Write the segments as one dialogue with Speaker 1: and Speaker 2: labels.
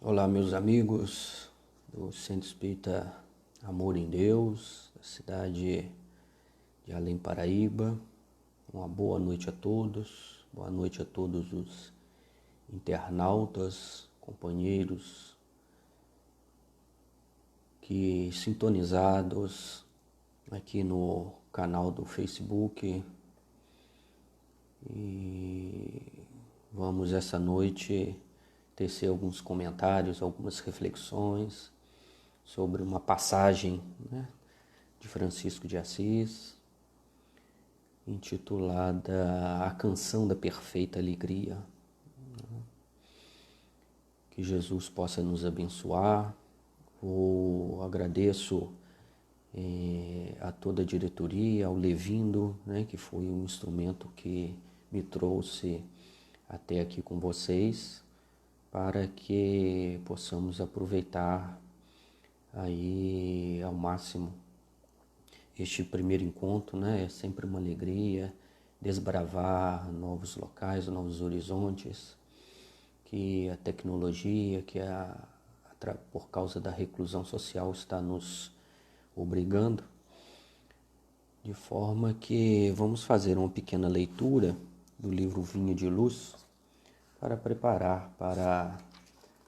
Speaker 1: Olá, meus amigos do Centro Espírita Amor em Deus, da cidade de Além Paraíba. Uma boa noite a todos, boa noite a todos os internautas, companheiros que sintonizados aqui no canal do Facebook. E vamos essa noite tecer alguns comentários, algumas reflexões sobre uma passagem, de Francisco de Assis, intitulada A Canção da Perfeita Alegria. Que Jesus possa nos abençoar. Eu agradeço a toda a diretoria, ao Levindo, que foi um instrumento que me trouxe até aqui com vocês, para que possamos aproveitar aí ao máximo este primeiro encontro, É sempre uma alegria desbravar novos locais, novos horizontes, que a tecnologia, por causa da reclusão social, está nos obrigando, de forma que vamos fazer uma pequena leitura do livro Vinho de Luz, para preparar para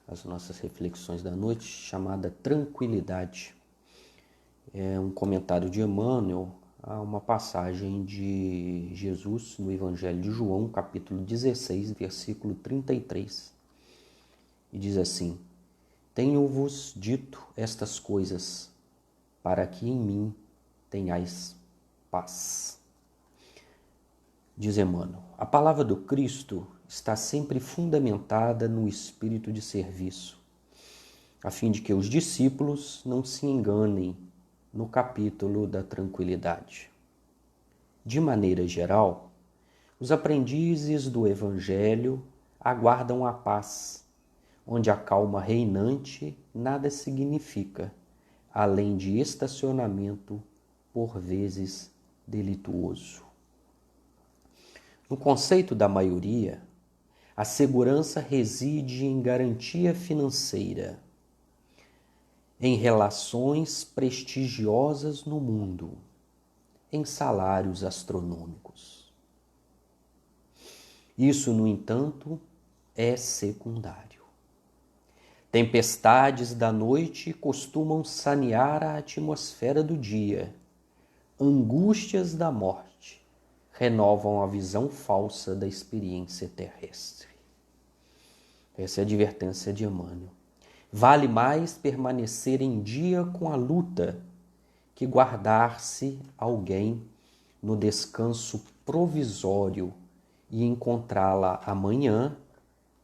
Speaker 1: as nossas reflexões da noite, chamada Tranquilidade. É um comentário de Emmanuel a uma passagem de Jesus no Evangelho de João, capítulo 16, versículo 33. E diz assim: Tenho-vos dito estas coisas, para que em mim tenhais paz. Diz Emmanuel: a palavra do Cristo está sempre fundamentada no espírito de serviço, a fim de que os discípulos não se enganem no capítulo da tranquilidade. De maneira geral, os aprendizes do Evangelho aguardam a paz, onde a calma reinante nada significa, além de estacionamento, por vezes delituoso. No conceito da maioria, a segurança reside em garantia financeira, em relações prestigiosas no mundo, em salários astronômicos. Isso, no entanto, é secundário. Tempestades da noite costumam sanear a atmosfera do dia. Angústias da morte renovam a visão falsa da experiência terrestre. Essa é a advertência de Emmanuel. Vale mais permanecer em dia com a luta que guardar-se alguém no descanso provisório e encontrá-la amanhã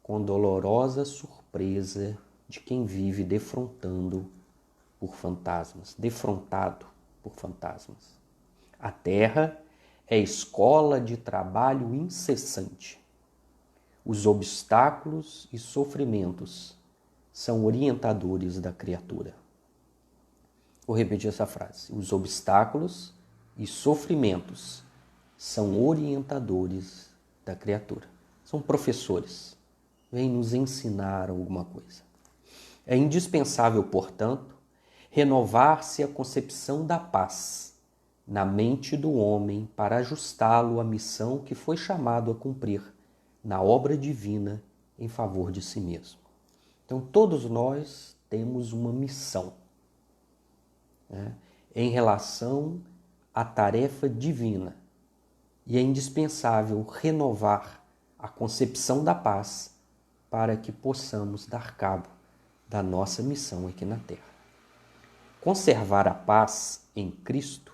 Speaker 1: com dolorosa surpresa de quem vive defrontado por fantasmas. A terra é escola de trabalho incessante. Os obstáculos e sofrimentos são orientadores da criatura. Vou repetir essa frase. Os obstáculos e sofrimentos são orientadores da criatura. São professores. Vêm nos ensinar alguma coisa. É indispensável, portanto, renovar-se a concepção da paz na mente do homem para ajustá-lo à missão que foi chamado a cumprir na obra divina em favor de si mesmo. Então, todos nós temos uma missão, em relação à tarefa divina, e é indispensável renovar a concepção da paz para que possamos dar cabo da nossa missão aqui na Terra. Conservar a paz em Cristo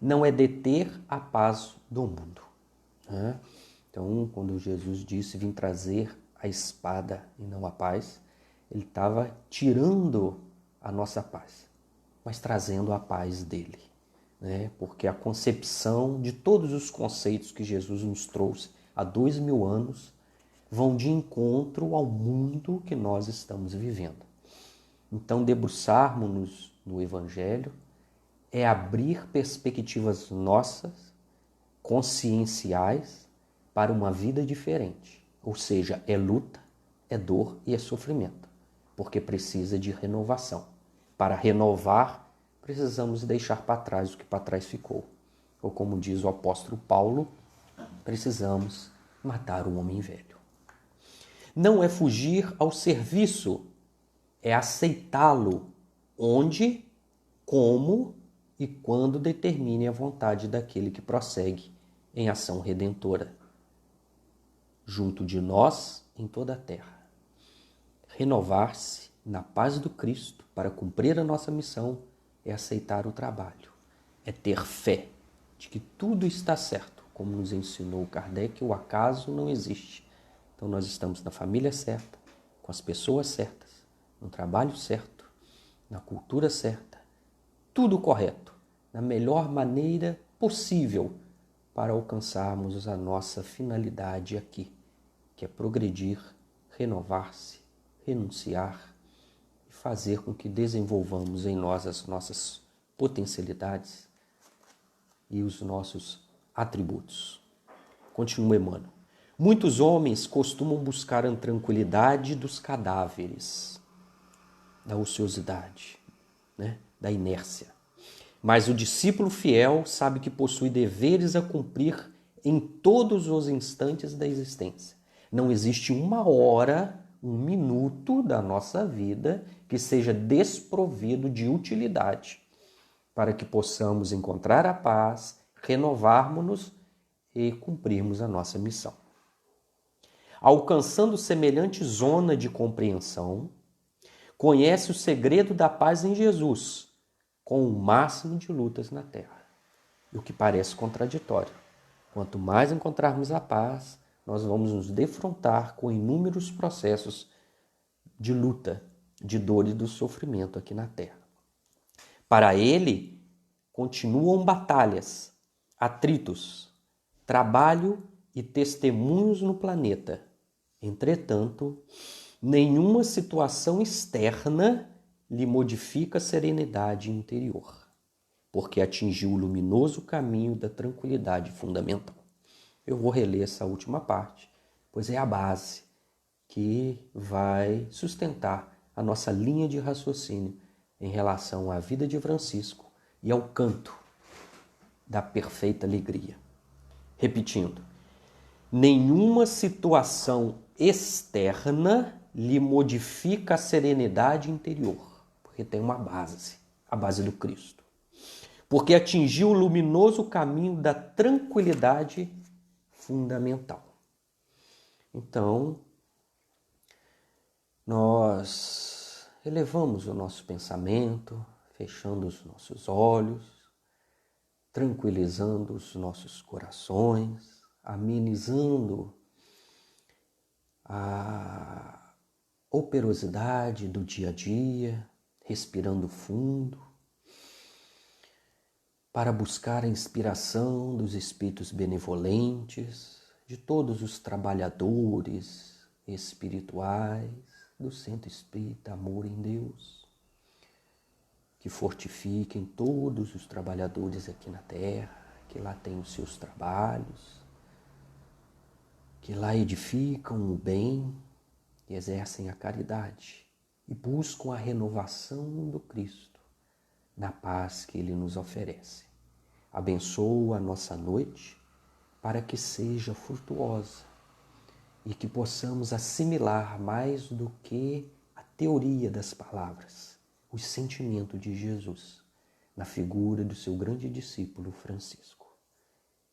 Speaker 1: não é deter a paz do mundo. Então, quando Jesus disse vim trazer a espada e não a paz, ele estava tirando a nossa paz, mas trazendo a paz dele. Porque a concepção de todos os conceitos que Jesus nos trouxe há 2000 anos vão de encontro ao mundo que nós estamos vivendo. Então, debruçarmos-nos no Evangelho é abrir perspectivas nossas, conscienciais, para uma vida diferente. Ou seja, é luta, é dor e é sofrimento. porque precisa de renovação. Para renovar, precisamos deixar para trás o que para trás ficou. Ou como diz o apóstolo Paulo, precisamos matar o homem velho. Não é fugir ao serviço, é aceitá-lo onde, como e quando determine a vontade daquele que prossegue em ação redentora, junto de nós em toda a terra. Renovar-se na paz do Cristo para cumprir a nossa missão é aceitar o trabalho, é ter fé de que tudo está certo, como nos ensinou Kardec, o acaso não existe. Então nós estamos na família certa, com as pessoas certas, no trabalho certo, na cultura certa, tudo correto, na melhor maneira possível para alcançarmos a nossa finalidade aqui, que é progredir, renovar-se, renunciar e fazer com que desenvolvamos em nós as nossas potencialidades e os nossos atributos. Continua Emmanuel. Muitos homens costumam buscar a tranquilidade dos cadáveres, da ociosidade, da inércia. Mas o discípulo fiel sabe que possui deveres a cumprir em todos os instantes da existência. Não existe uma hora, um minuto da nossa vida que seja desprovido de utilidade para que possamos encontrar a paz, renovarmos-nos e cumprirmos a nossa missão. Alcançando semelhante zona de compreensão, conhece o segredo da paz em Jesus, com o máximo de lutas na terra. E o que parece contraditório. Quanto mais encontrarmos a paz, nós vamos nos defrontar com inúmeros processos de luta, de dor e do sofrimento aqui na terra. Para ele, continuam batalhas, atritos, trabalho e testemunhos no planeta. Entretanto, nenhuma situação externa lhe modifica a serenidade interior, porque atingiu o luminoso caminho da tranquilidade fundamental. Eu vou reler essa última parte, pois é a base que vai sustentar a nossa linha de raciocínio em relação à vida de Francisco e ao canto da perfeita alegria. Repetindo, nenhuma situação externa lhe modifica a serenidade interior, porque tem uma base, a base do Cristo. Porque atingiu o luminoso caminho da tranquilidade fundamental. Então, nós elevamos o nosso pensamento, fechando os nossos olhos, tranquilizando os nossos corações, amenizando a operosidade do dia a dia, respirando fundo, para buscar a inspiração dos espíritos benevolentes, de todos os trabalhadores espirituais do Centro Espírita Amor em Deus, que fortifiquem todos os trabalhadores aqui na Terra, que lá têm os seus trabalhos, que lá edificam o bem e exercem a caridade e buscam a renovação do Cristo, na paz que Ele nos oferece. Abençoa a nossa noite para que seja frutuosa e que possamos assimilar mais do que a teoria das palavras, o sentimento de Jesus na figura do seu grande discípulo Francisco.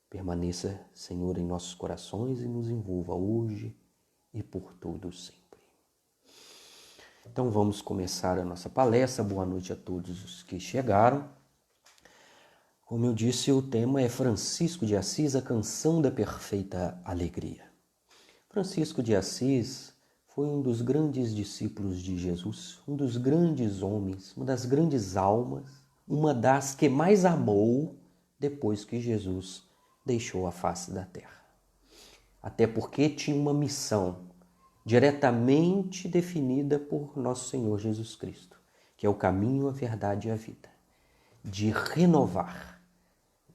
Speaker 1: Permaneça, Senhor, em nossos corações e nos envolva hoje e por todo sempre. Então vamos começar a nossa palestra. Boa noite a todos os que chegaram. Como eu disse, o tema é Francisco de Assis, a canção da perfeita alegria. Francisco de Assis foi um dos grandes discípulos de Jesus, um dos grandes homens, uma das grandes almas, uma das que mais amou depois que Jesus deixou a face da terra. Até porque tinha uma missão diretamente definida por nosso Senhor Jesus Cristo, que é o caminho, a verdade e a vida, de renovar,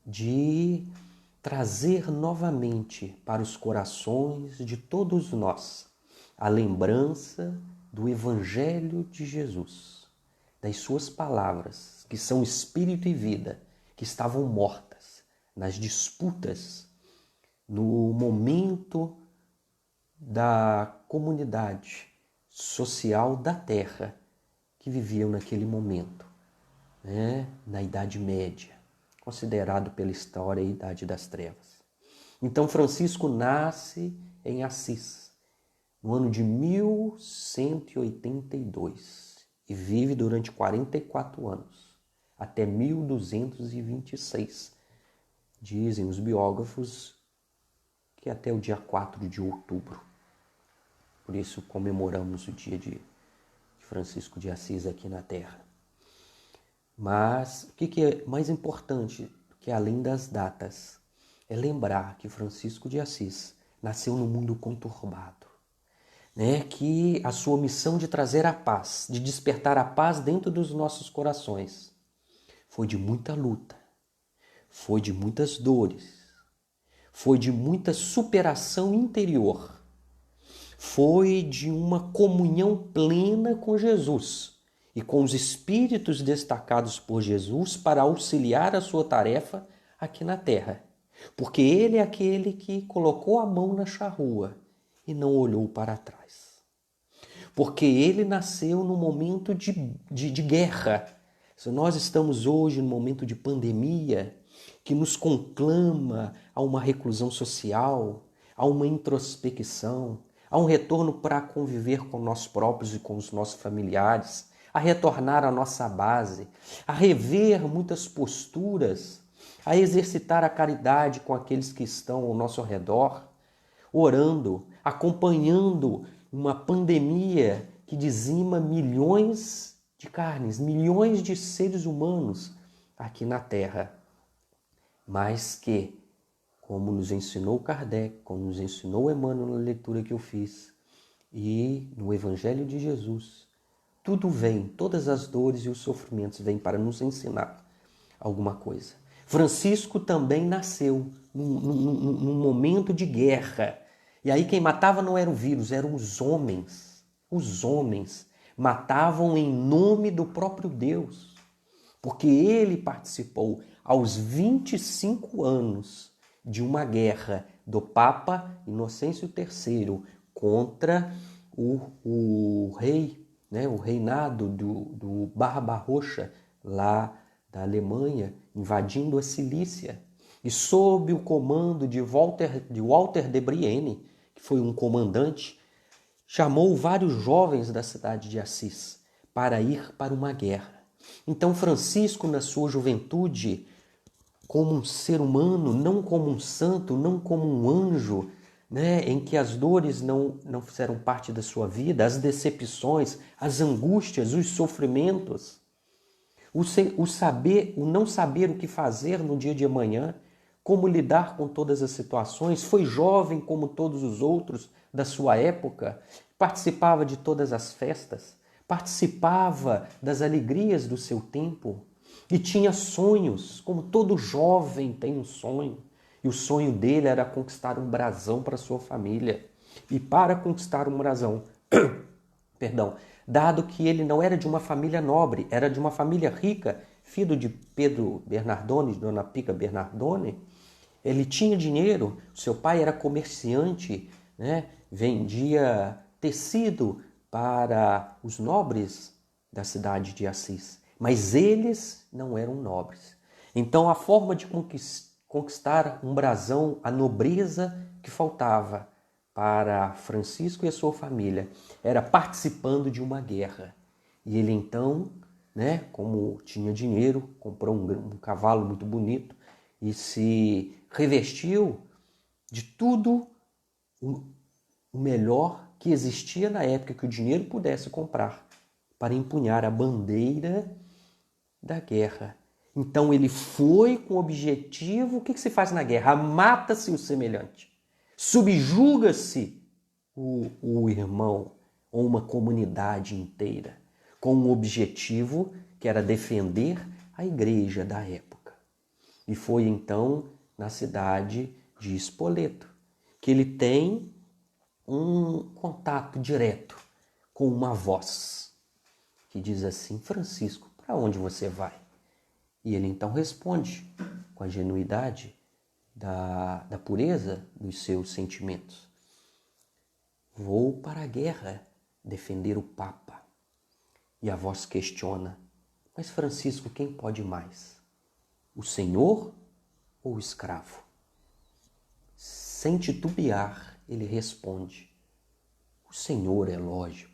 Speaker 1: de trazer novamente para os corações de todos nós a lembrança do Evangelho de Jesus, das suas palavras, que são espírito e vida, que estavam mortas nas disputas, no momento da comunidade social da terra que viviam naquele momento, né? Na Idade Média, considerado pela história a Idade das Trevas. Então Francisco nasce em Assis, no ano de 1182, e vive durante 44 anos, até 1226. Dizem os biógrafos que até o dia 4 de outubro. Por isso comemoramos o dia de Francisco de Assis aqui na Terra. Mas o que é mais importante do que além das datas é lembrar que Francisco de Assis nasceu num mundo conturbado, né? Que a sua missão de trazer a paz, de despertar a paz dentro dos nossos corações, foi de muita luta, foi de muitas dores, foi de muita superação interior, foi de uma comunhão plena com Jesus e com os espíritos destacados por Jesus para auxiliar a sua tarefa aqui na terra. Porque ele é aquele que colocou a mão na charrua e não olhou para trás. Porque ele nasceu num momento de guerra. Se nós estamos hoje num momento de pandemia, que nos conclama a uma reclusão social, a uma introspecção, a um retorno para conviver com nós próprios e com os nossos familiares, a retornar à nossa base, a rever muitas posturas, a exercitar a caridade com aqueles que estão ao nosso redor, orando, acompanhando uma pandemia que dizima milhões de carnes, milhões de seres humanos aqui na Terra. Mas que, como nos ensinou Kardec, como nos ensinou Emmanuel na leitura que eu fiz, e no Evangelho de Jesus, tudo vem, todas as dores e os sofrimentos vêm para nos ensinar alguma coisa. Francisco também nasceu num momento de guerra. E aí quem matava não era o vírus, eram os homens. Os homens matavam em nome do próprio Deus. Porque ele participou aos 25 anos de uma guerra do Papa Inocêncio III contra o rei, né, o reinado do Barba-Roxa lá da Alemanha, invadindo a Cilícia. E sob o comando de Walter de Brienne, que foi um comandante, chamou vários jovens da cidade de Assis para ir para uma guerra. Então Francisco, na sua juventude, como um ser humano, não como um santo, não como um anjo, né, em que as dores não fizeram parte da sua vida, as decepções, as angústias, os sofrimentos, o não saber o que fazer no dia de amanhã, como lidar com todas as situações. Foi jovem como todos os outros da sua época, participava de todas as festas, participava das alegrias do seu tempo e tinha sonhos, como todo jovem tem um sonho. E o sonho dele era conquistar um brasão para sua família. E para conquistar um brasão, dado que ele não era de uma família nobre, era de uma família rica, filho de Pedro Bernardone, de Dona Pica Bernardone, ele tinha dinheiro, seu pai era comerciante, né? Vendia tecido para os nobres da cidade de Assis, mas eles não eram nobres. Então a forma de conquistar um brasão, a nobreza que faltava para Francisco e a sua família, era participando de uma guerra. E ele então, né, como tinha dinheiro, comprou um cavalo muito bonito e se revestiu de tudo o melhor que existia na época que o dinheiro pudesse comprar para empunhar a bandeira da guerra. Então ele foi com o objetivo, o que se faz na guerra? Mata-se o semelhante. Subjuga-se o irmão ou uma comunidade inteira com um objetivo que era defender a igreja da época. E foi então na cidade de Spoleto que ele tem um contato direto com uma voz que diz assim: Francisco, para onde você vai? E ele então responde com a genuidade da pureza dos seus sentimentos: vou para a guerra defender o Papa. E a voz questiona: mas Francisco, quem pode mais? O Senhor ou o escravo? Sem titubear, ele responde: o Senhor, é lógico.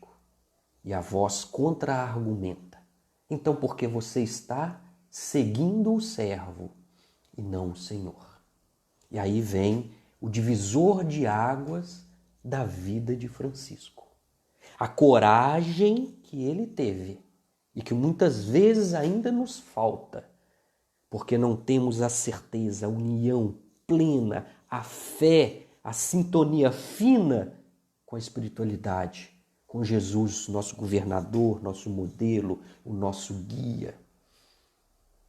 Speaker 1: E a voz contra-argumenta: então por que você está seguindo o servo e não o Senhor? E aí vem o divisor de águas da vida de Francisco. A coragem que ele teve e que muitas vezes ainda nos falta, porque não temos a certeza, a união plena, a fé, a sintonia fina com a espiritualidade, com Jesus, nosso governador, nosso modelo, o nosso guia,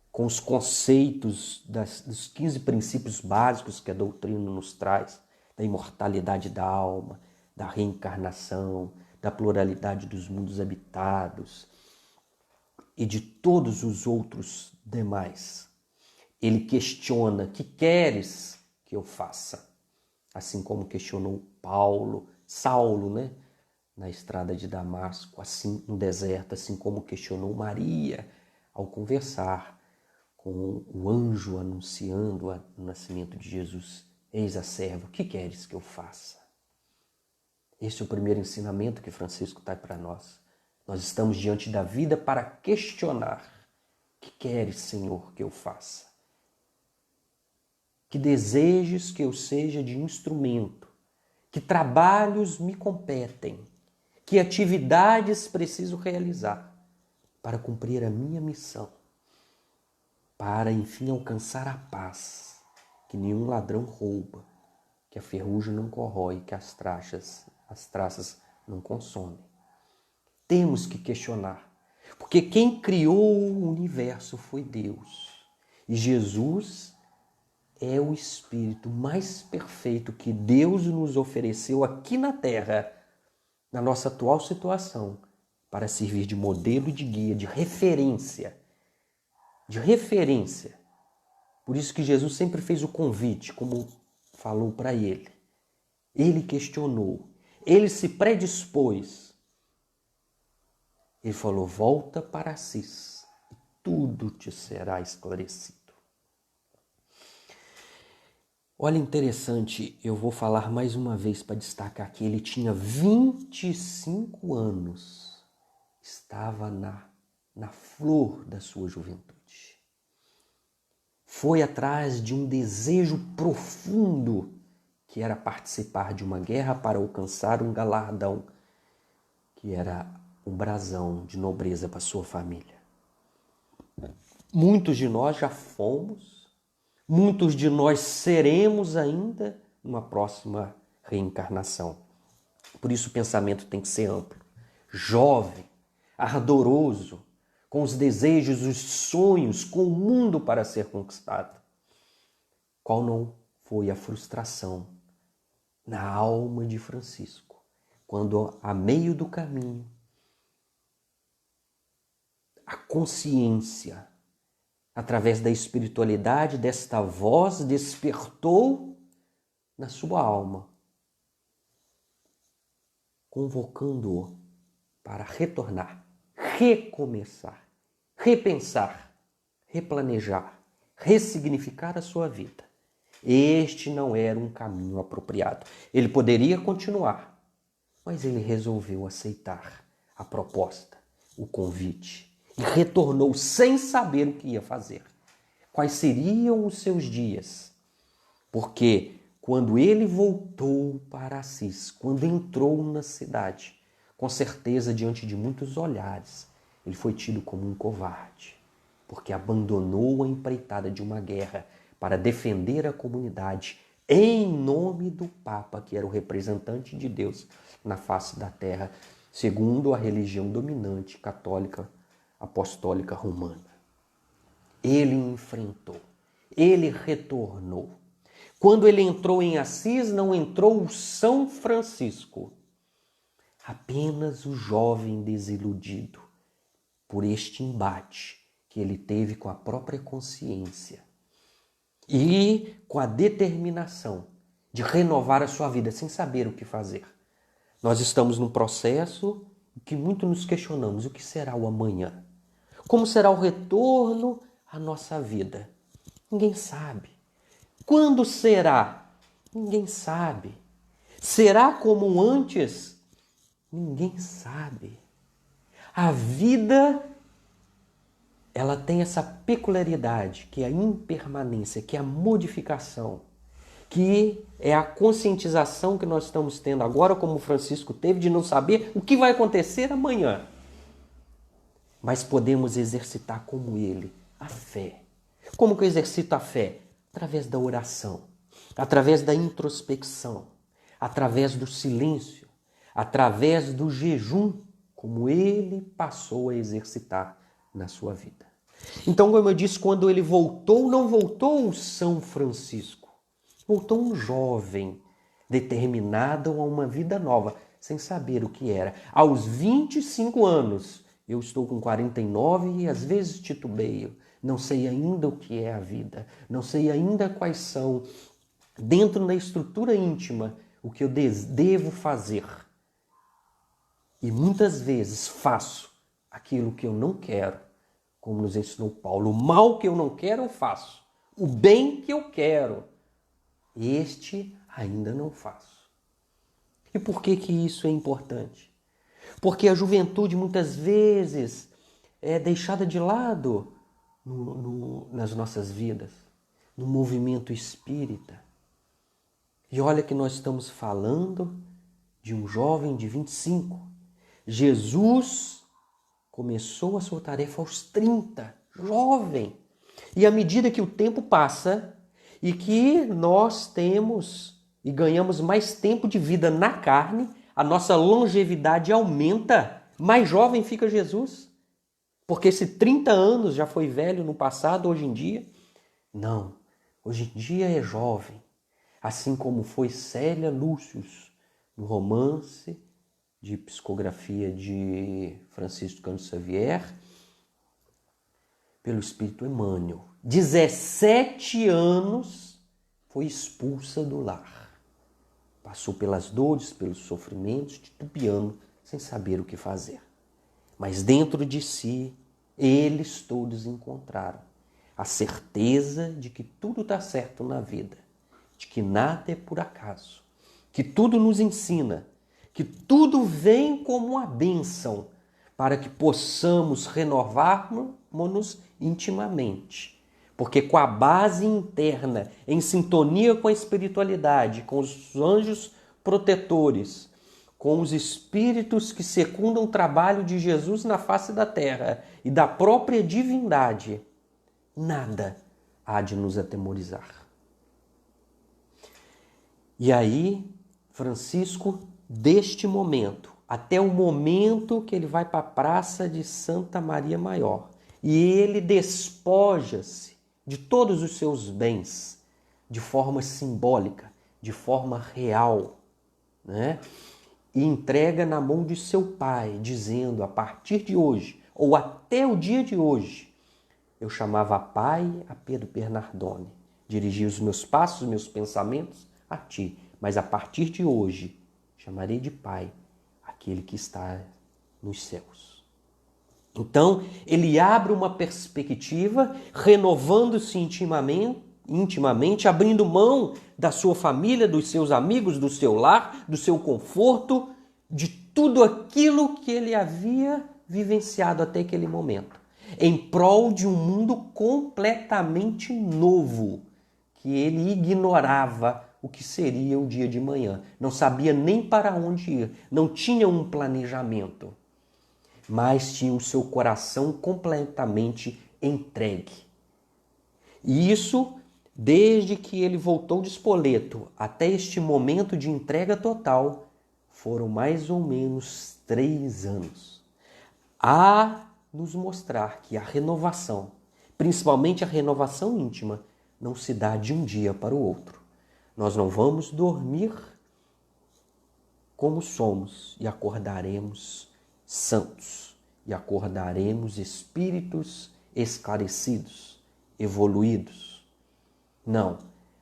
Speaker 1: com os conceitos dos 15 princípios básicos que a doutrina nos traz, da imortalidade da alma, da reencarnação, da pluralidade dos mundos habitados e de todos os outros demais. Ele questiona: que queres que eu faça? Assim como questionou Saulo, né? Na estrada de Damasco, assim no deserto, assim como questionou Maria ao conversar com o anjo anunciando o nascimento de Jesus: eis a serva, o que queres que eu faça? Esse é o primeiro ensinamento que Francisco traz para nós. Nós estamos diante da vida para questionar: o que queres, Senhor, que eu faça? Que desejes que eu seja de instrumento? Que trabalhos me competem? Que atividades preciso realizar para cumprir a minha missão? Para, enfim, alcançar a paz, que nenhum ladrão rouba, que a ferrugem não corrói, que as traças não consomem. Temos que questionar, porque quem criou o universo foi Deus. E Jesus é o Espírito mais perfeito que Deus nos ofereceu aqui na Terra, na nossa atual situação, para servir de modelo e de guia, de referência. Por isso que Jesus sempre fez o convite, como falou para ele. Ele questionou, ele se predispôs. Ele falou: volta para Assis e tudo te será esclarecido. Olha, interessante, eu vou falar mais uma vez para destacar que ele tinha 25 anos, estava na flor da sua juventude. Foi atrás de um desejo profundo, que era participar de uma guerra para alcançar um galardão, que era um brasão de nobreza para sua família. Muitos de nós já fomos, muitos de nós seremos ainda numa próxima reencarnação. Por isso o pensamento tem que ser amplo, jovem, ardoroso, com os desejos, os sonhos, com o mundo para ser conquistado. Qual não foi a frustração na alma de Francisco, quando a meio do caminho, a consciência, através da espiritualidade desta voz, despertou na sua alma, convocando-o para retornar, recomeçar, repensar, replanejar, ressignificar a sua vida. Este não era um caminho apropriado. Ele poderia continuar, mas ele resolveu aceitar a proposta, o convite, e retornou sem saber o que ia fazer. Quais seriam os seus dias? Porque quando ele voltou para Assis, quando entrou na cidade, com certeza diante de muitos olhares, ele foi tido como um covarde, porque abandonou a empreitada de uma guerra para defender a comunidade em nome do Papa, que era o representante de Deus na face da terra, segundo a religião dominante católica apostólica romana. Ele enfrentou, ele retornou. Quando ele entrou em Assis, não entrou o São Francisco. apenas o jovem desiludido por este embate que ele teve com a própria consciência e com a determinação de renovar a sua vida sem saber o que fazer. Nós estamos num processo que muito nos questionamos: o que será o amanhã? Como será o retorno à nossa vida? Ninguém sabe. Quando será? Ninguém sabe. Será como antes? Ninguém sabe. A vida, ela tem essa peculiaridade, que é a impermanência, que é a modificação, que é a conscientização que nós estamos tendo agora, como Francisco teve, de não saber o que vai acontecer amanhã. Mas podemos exercitar como ele a fé. Como que eu exercito a fé? Através da oração, através da introspecção, através do silêncio, através do jejum, como ele passou a exercitar na sua vida. Então, como eu disse, quando ele voltou, não voltou o São Francisco, voltou um jovem determinado a uma vida nova, sem saber o que era. Aos 25 anos, eu estou com 49 e às vezes titubeio. Não sei ainda o que é a vida. Não sei ainda quais são, dentro da estrutura íntima, o que eu devo fazer. E muitas vezes faço aquilo que eu não quero, como nos ensinou Paulo. O mal que eu não quero, eu faço. O bem que eu quero, este ainda não faço. E por que isso é importante? Porque a juventude muitas vezes é deixada de lado nas nossas vidas, no movimento espírita. E olha que nós estamos falando de um jovem de 25. Jesus começou a sua tarefa aos 30, jovem. E à medida que o tempo passa e que nós temos e ganhamos mais tempo de vida na carne, a nossa longevidade aumenta, mais jovem fica Jesus. Porque se 30 anos já foi velho no passado, hoje em dia, não. Hoje em dia é jovem. Assim como foi Célia Lúcius, no romance de psicografia de Francisco Cândido Xavier, pelo Espírito Emmanuel. 17 anos foi expulsa do lar. Passou pelas dores, pelos sofrimentos, titubeando, sem saber o que fazer. Mas dentro de si, eles todos encontraram a certeza de que tudo está certo na vida, de que nada é por acaso, que tudo nos ensina, que tudo vem como uma bênção para que possamos renovarmos-nos intimamente. Porque com a base interna, em sintonia com a espiritualidade, com os anjos protetores, com os espíritos que secundam o trabalho de Jesus na face da terra e da própria divindade, nada há de nos atemorizar. E aí, Francisco, deste momento, até o momento que ele vai para a praça de Santa Maria Maior, e ele despoja-se de todos os seus bens, de forma simbólica, de forma real, né? E entrega na mão de seu pai, dizendo: a partir de hoje, ou até o dia de hoje, eu chamava pai a Pedro Bernardone, dirigia os meus passos, meus pensamentos a ti, mas a partir de hoje, chamarei de pai aquele que está nos céus. Então, ele abre uma perspectiva, renovando-se intimamente, abrindo mão da sua família, dos seus amigos, do seu lar, do seu conforto, de tudo aquilo que ele havia vivenciado até aquele momento, em prol de um mundo completamente novo, que ele ignorava o que seria o dia de manhã, não sabia nem para onde ir, não tinha um planejamento, mas tinha o seu coração completamente entregue. E isso, desde que ele voltou de Spoleto até este momento de entrega total, foram mais ou menos 3 anos. A nos mostrar que a renovação, principalmente a renovação íntima, não se dá de um dia para o outro. Nós não vamos dormir como somos e acordaremos santos e acordaremos espíritos esclarecidos, evoluídos. Não,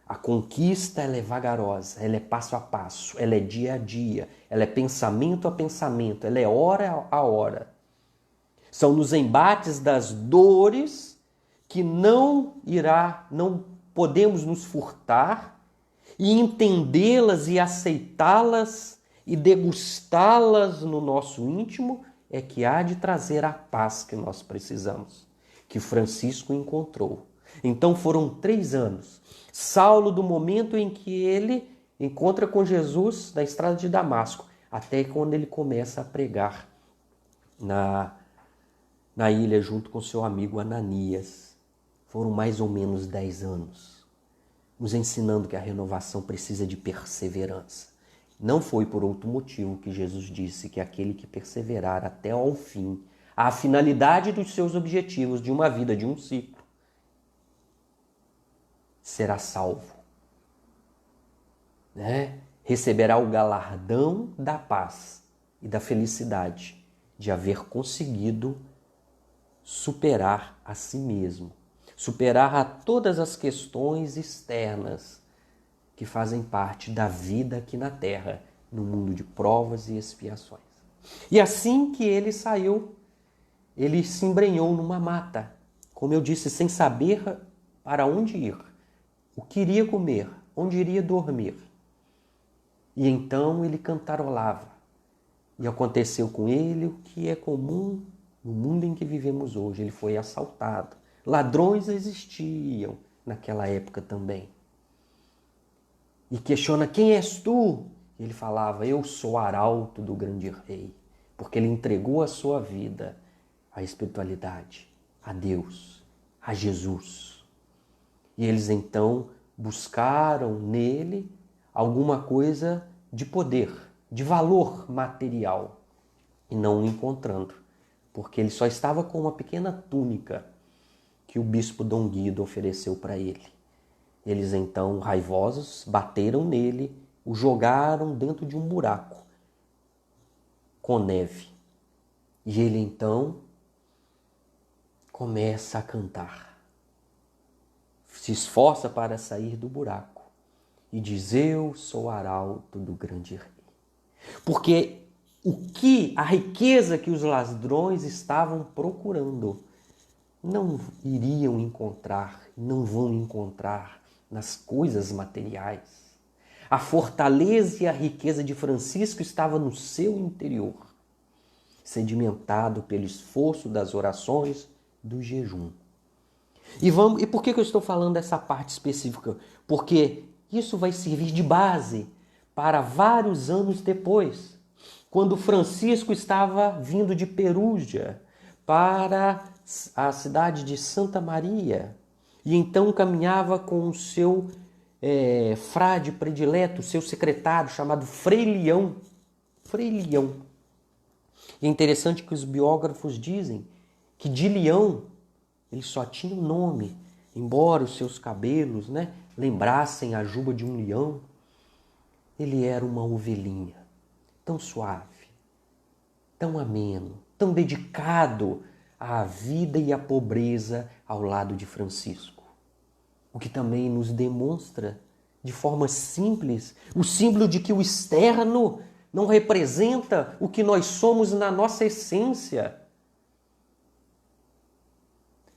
Speaker 1: a conquista ela é vagarosa, ela é passo a passo, ela é dia a dia, ela é pensamento a pensamento, ela é hora a hora. São nos embates das dores que não podemos nos furtar e entendê-las e aceitá-las e degustá-las no nosso íntimo é que há de trazer a paz que nós precisamos, que Francisco encontrou. Então foram 3 anos. Saulo, do momento em que ele encontra com Jesus na estrada de Damasco, até quando ele começa a pregar na ilha junto com seu amigo Ananias. Foram mais ou menos 10 anos, nos ensinando que a renovação precisa de perseverança. Não foi por outro motivo que Jesus disse que aquele que perseverar até ao fim, a finalidade dos seus objetivos de uma vida, de um ciclo, será salvo, né? Receberá o galardão da paz e da felicidade de haver conseguido superar a si mesmo, superar a todas as questões externas que fazem parte da vida aqui na Terra, no mundo de provas e expiações. E assim que ele saiu, ele se embrenhou numa mata, como eu disse, sem saber para onde ir, o que iria comer, onde iria dormir. E então ele cantarolava. E aconteceu com ele o que é comum no mundo em que vivemos hoje. Ele foi assaltado. Ladrões existiam naquela época também. E questiona: quem és tu? Ele falava: eu sou arauto do grande rei. Porque ele entregou a sua vida à espiritualidade, a Deus, a Jesus. E eles então buscaram nele alguma coisa de poder, de valor material. E não o encontrando, porque ele só estava com uma pequena túnica que o bispo Dom Guido ofereceu para ele. Eles então, raivosos, bateram nele, o jogaram dentro de um buraco com neve. E ele então começa a cantar. Se esforça para sair do buraco e diz: eu sou arauto do grande rei. Porque a riqueza que os ladrões estavam procurando não iriam encontrar, não vão encontrar nas coisas materiais. A fortaleza e a riqueza de Francisco estava no seu interior, sedimentado pelo esforço das orações, do jejum. E por que eu estou falando dessa parte específica? Porque isso vai servir de base para vários anos depois, quando Francisco estava vindo de Perúgia para a cidade de Santa Maria, e então caminhava com o seu frade predileto, seu secretário, chamado Frei Leão. Frei Leão. E é interessante que os biógrafos dizem que de Leão ele só tinha um nome, embora os seus cabelos, lembrassem a juba de um leão. Ele era uma ovelhinha, tão suave, tão ameno, tão dedicado à vida e à pobreza ao lado de Francisco. O que também nos demonstra, de forma simples, o símbolo de que o externo não representa o que nós somos na nossa essência.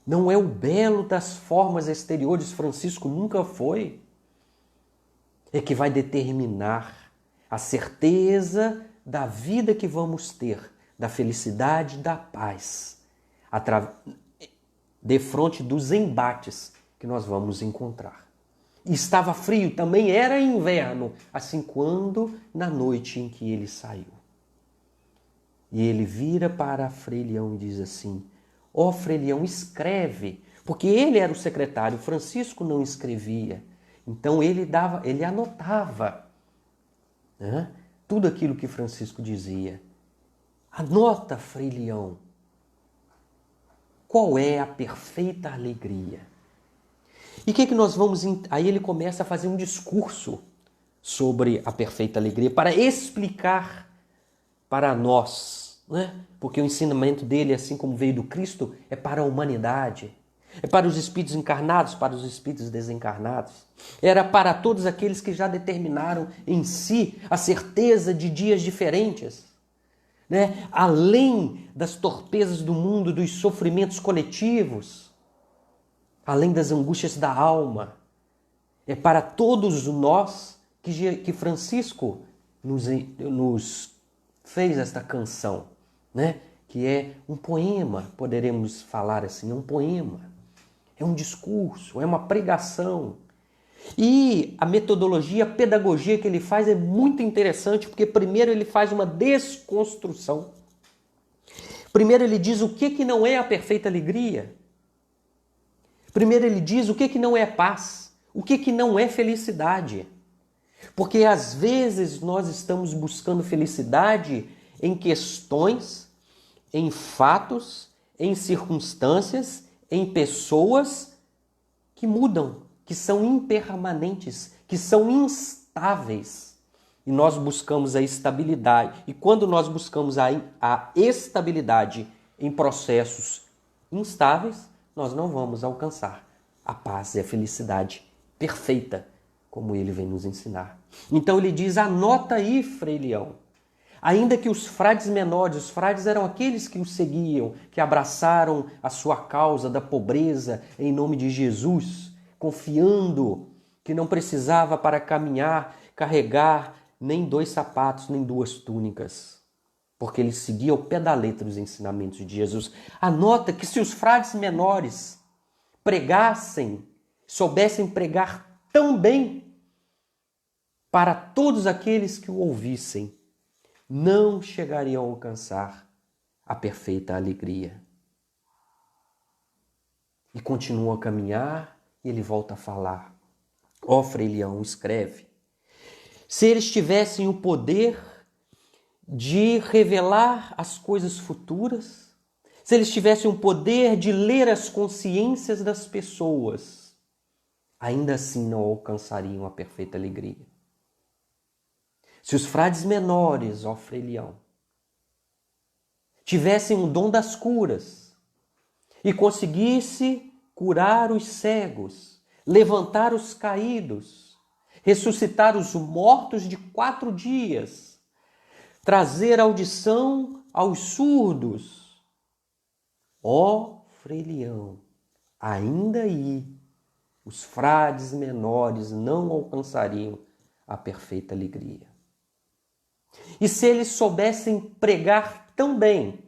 Speaker 1: Não é o belo das formas exteriores, Francisco nunca foi, é que vai determinar a certeza da vida que vamos ter, da felicidade, da paz, defronte dos embates que nós vamos encontrar. E estava frio, também era inverno, assim quando na noite em que ele saiu. E ele vira para Frei Leão e diz assim: ó Frei Leão, escreve, porque ele era o secretário, Francisco não escrevia. Então ele anotava, tudo aquilo que Francisco dizia. Anota, Frei Leão, qual é a perfeita alegria. E o que nós vamos... Aí ele começa a fazer um discurso sobre a perfeita alegria, para explicar para nós, né? Porque o ensinamento dele, assim como veio do Cristo, é para a humanidade. É para os espíritos encarnados, para os espíritos desencarnados. Era para todos aqueles que já determinaram em si a certeza de dias diferentes, né? Além das torpezas do mundo, dos sofrimentos coletivos, além das angústias da alma. É para todos nós que Francisco nos fez esta canção, né? Que é um poema, poderemos falar assim, é um poema, é um discurso, é uma pregação. E a metodologia, a pedagogia que ele faz é muito interessante, porque primeiro ele faz uma desconstrução. Primeiro ele diz o que não é a perfeita alegria. Primeiro ele diz o que não é paz, o que não é felicidade. Porque às vezes nós estamos buscando felicidade em questões, em fatos, em circunstâncias, em pessoas que mudam, que são impermanentes, que são instáveis. E nós buscamos a estabilidade. E quando nós buscamos a estabilidade em processos instáveis, nós não vamos alcançar a paz e a felicidade perfeita, como ele vem nos ensinar. Então ele diz, anota aí, Frei Leão. Ainda que os frades menores, os frades eram aqueles que o seguiam, que abraçaram a sua causa da pobreza em nome de Jesus, confiando que não precisava para caminhar, carregar nem 2 sapatos, nem 2 túnicas, porque ele seguia ao pé da letra os ensinamentos de Jesus. Anota que se os frades menores pregassem, soubessem pregar tão bem para todos aqueles que o ouvissem, não chegariam a alcançar a perfeita alegria. E continua a caminhar e ele volta a falar. Ó Frei Leão, escreve. Se eles tivessem o poder de revelar as coisas futuras, se eles tivessem o poder de ler as consciências das pessoas, ainda assim não alcançariam a perfeita alegria. Se os frades menores, ó Frei Leão, tivessem o dom das curas e conseguisse curar os cegos, levantar os caídos, ressuscitar os mortos de 4 dias, trazer audição aos surdos, ó Frei Leão, ainda aí os frades menores não alcançariam a perfeita alegria. E se eles soubessem pregar tão bem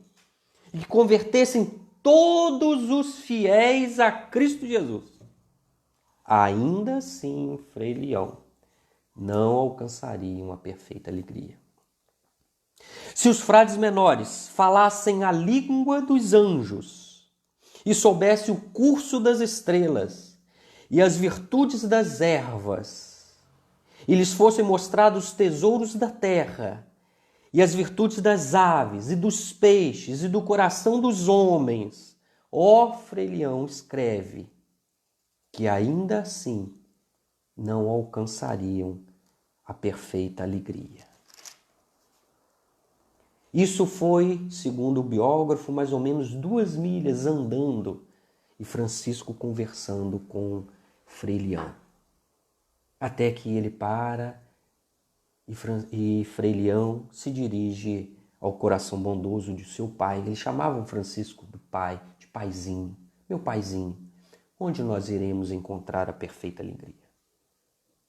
Speaker 1: e convertessem todos os fiéis a Cristo Jesus, ainda assim, Frei Leão, não alcançariam a perfeita alegria. Se os frades menores falassem a língua dos anjos e soubessem o curso das estrelas e as virtudes das ervas, e lhes fossem mostrados os tesouros da terra, e as virtudes das aves, e dos peixes, e do coração dos homens, ó Frei Leão, escreve que ainda assim não alcançariam a perfeita alegria. Isso foi, segundo o biógrafo, mais ou menos 2 milhas andando, e Francisco conversando com Frei Leão. Até que ele para e Frei Leão se dirige ao coração bondoso de seu pai. Eles chamavam Francisco do pai, de paizinho. Meu paizinho, onde nós iremos encontrar a perfeita alegria?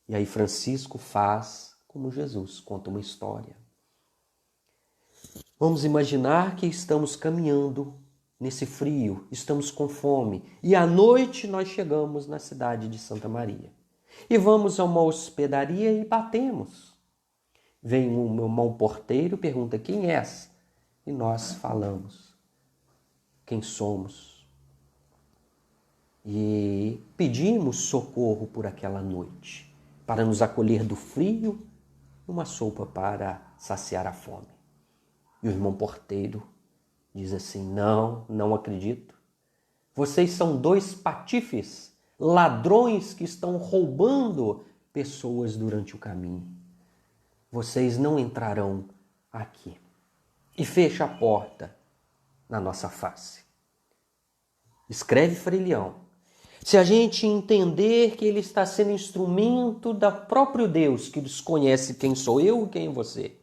Speaker 1: E aí Francisco faz como Jesus, conta uma história. Vamos imaginar que estamos caminhando nesse frio, estamos com fome, e à noite nós chegamos na cidade de Santa Maria. E vamos a uma hospedaria e batemos. Vem o meu irmão porteiro e pergunta, quem és? E nós falamos quem somos. E pedimos socorro por aquela noite, para nos acolher do frio e uma sopa para saciar a fome. E o irmão porteiro diz assim, não acredito. Vocês são 2 patifes, ladrões que estão roubando pessoas durante o caminho. Vocês não entrarão aqui. E fecha a porta na nossa face. Escreve Frei Leão. Se a gente entender que ele está sendo instrumento da próprio Deus, que desconhece quem sou eu e quem é você.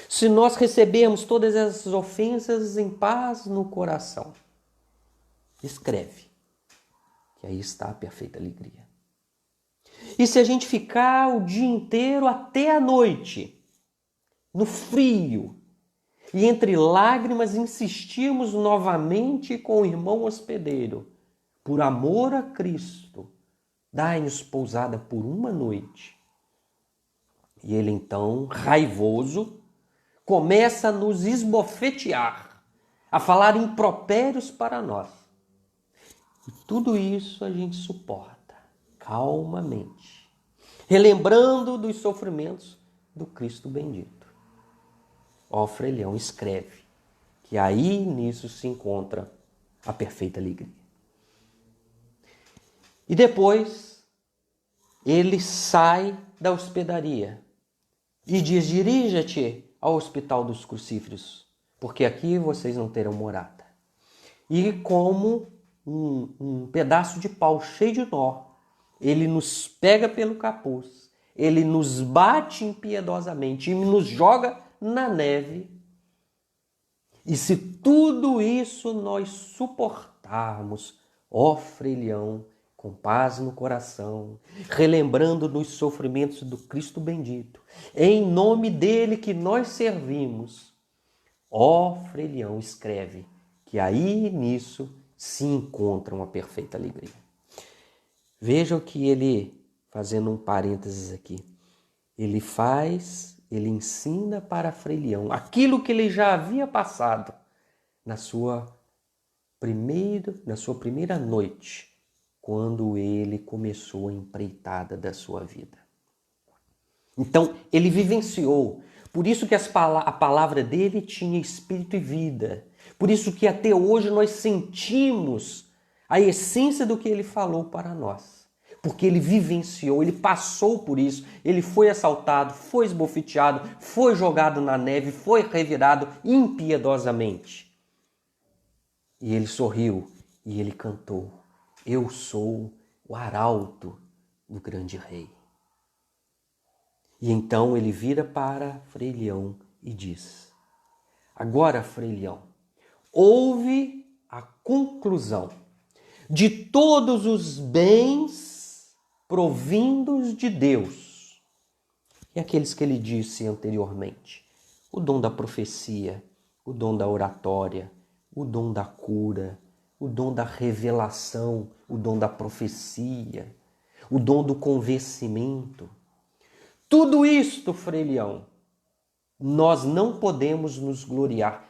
Speaker 1: Se nós recebermos todas essas ofensas em paz no coração, escreve, que aí está a perfeita alegria. E se a gente ficar o dia inteiro até a noite, no frio, e entre lágrimas insistirmos novamente com o irmão hospedeiro, por amor a Cristo, dai-nos pousada por uma noite. E ele então, raivoso, começa a nos esbofetear, a falar impropérios para nós. E tudo isso a gente suporta calmamente, relembrando dos sofrimentos do Cristo bendito. Ó, Frei Leão, escreve que aí nisso se encontra a perfeita alegria. E depois ele sai da hospedaria e diz: dirija-te ao Hospital dos Crucíferos, porque aqui vocês não terão morada. E como um pedaço de pau cheio de nó, ele nos pega pelo capuz, ele nos bate impiedosamente e nos joga na neve. E se tudo isso nós suportarmos, ó Frei Leão, com paz no coração, relembrando nos sofrimentos do Cristo bendito, em nome dele que nós servimos, ó Frei Leão, escreve que aí nisso se encontra uma perfeita alegria. Veja o que ele, fazendo um parênteses aqui, ele ensina para Frei Leão aquilo que ele já havia passado na sua primeira noite, quando ele começou a empreitada da sua vida. Então, ele vivenciou. Por isso que a palavra dele tinha espírito e vida. Por isso que até hoje nós sentimos a essência do que ele falou para nós. Porque ele vivenciou, ele passou por isso. Ele foi assaltado, foi esbofeteado, foi jogado na neve, foi revirado impiedosamente. E ele sorriu e ele cantou: eu sou o arauto do grande rei. E então ele vira para Frei Leão e diz: agora, Frei Leão, ouve a conclusão de todos os bens provindos de Deus. E aqueles que ele disse anteriormente: o dom da profecia, o dom da oratória, o dom da cura, o dom da revelação, o dom da profecia, o dom do convencimento. Tudo isto, Frei Leão, nós não podemos nos gloriar,